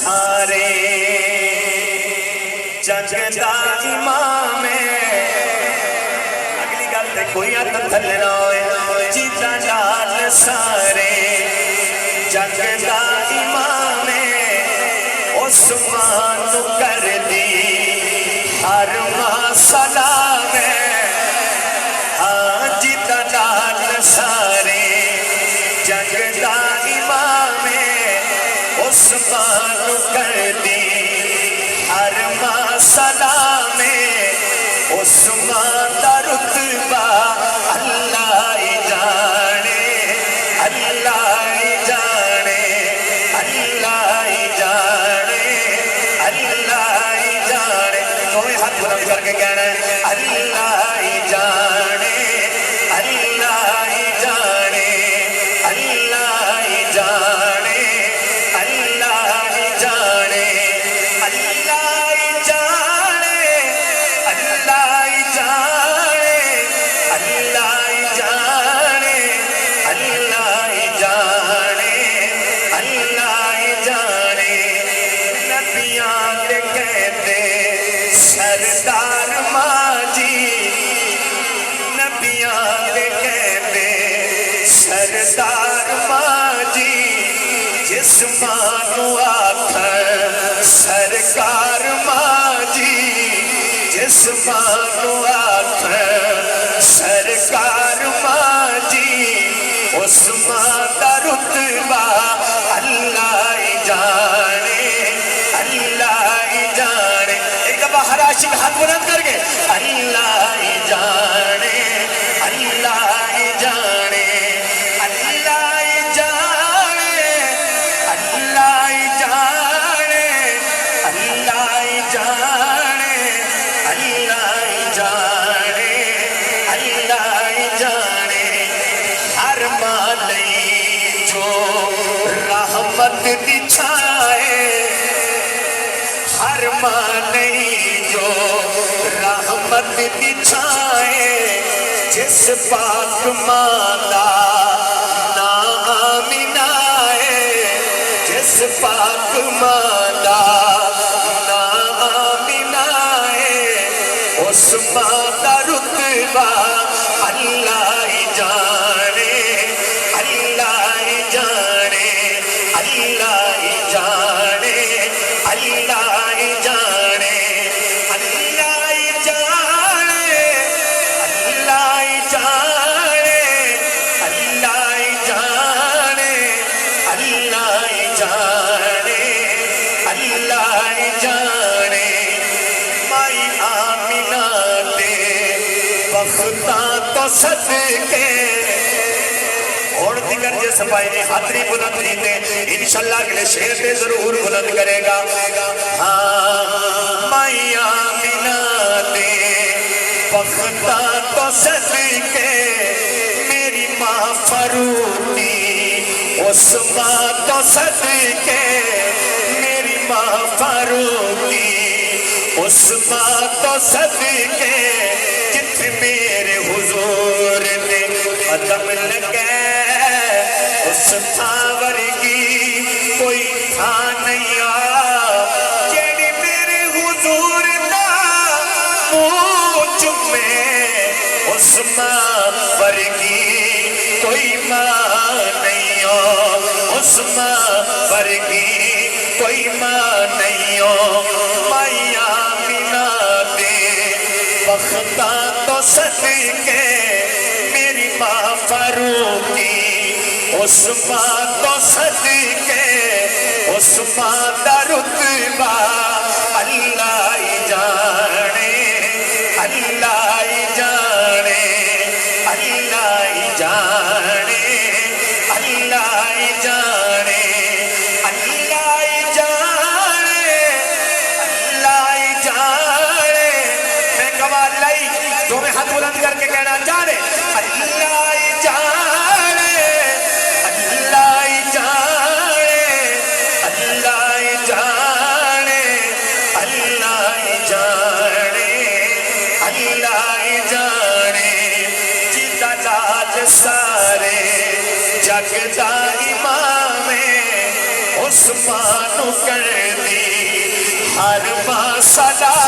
سارے جگ دا امام اگلی گل تے کوئی ہاتھ تھلنا ہوئے جیتا لال سارے جگ دا امام عثمان کر دی ہر ماں سلام جیتا لال سارے جگ دا امام عثمان کر دی ہر ماں سلام عثمان دا رتبہ اللہ ہی جانے اللہ ہی جانے اللہ ہی جانے اللہ ہی جانے کوئی ہاتھ بلند کر کے کہنا ہے اللہ ہی جانے اللہ ہی جانے اللہ ہی جانے اللہ ہی جانے اللہ ہی جانے اللہ ہی جانے اللہ ہی جانے اللہ ہی جانے اللہ ہی جانے نبیاں دے کہتے سردار ماجی نبیاں دے کہتے سردار ماجی جس مانو آکھر سرکار ماجی جس مانو آکھر سرکار ماجی عثمان دا رتبہ اللہ ہی جانے اللہ ہی جانے ایک دفعہ ہر عاشق ہاتھ بلند کر کے اللہ ہی جانے اللہ ہی جانے اللہ ہی جانے اللہ ہی جانے اللہ ہی جانے اللہ ہی جانے اللہ ہی جانے ہر مالی جو رحمت دی چھائے ہر مالی جو رحمت دی چھائے جس پاک مالا نام آمینہ ہے جس پاک مالا نام آمینہ ہے عثمان دا رتبہ اللہ ہی جانے اللہ ہی جانے اللہ ہی جانے اللہ ہی جانے اللہ ہی جانے اللہ ہی جانے اللہ ہی جانے اللہ ہی جانے اللہ ہی جانے مائی آمینہ دے بختاں تو صدقے اور دیگر جس سپاہی نے حاضری بلند دیتے انشاءاللہ اگلے شہر پہ ضرور بلند کرے گا مائی آمینہ دے بختاں تو صدقے میری ماں فروٹی عثمان تو صدقے میری ماں فروٹی عثمان تو صدقے جتنے میرے حضور نے قدم لگے اس تھاور کی کوئی تھا نہیں جیڑی میرے حضور نا موچ میں عثمان ورگی کوئی ماں نہیں عثمان ورگی کوئی ماں نہیں مائی آمینہ دے بختاں تو صدقے میری ماں فروٹی عثمان تو صدقے عثمان دا رتبہ اللہ ہی جانے اللہ ہی جانے اللہ ہی جانے اللہ ہی جانے اللہ ہی جانے اللہ ہی جانے میں کہا اللہ ہی تمہیں ہاتھ بلند کر کے کہنا جانے اللہ ہی جانے اللہ ہی جانے اللہ ہی جانے اللہ ہی جانے اللہ ہی جانے جیتا لال سارے جگ دا امام عثمان کر ارباں سالہ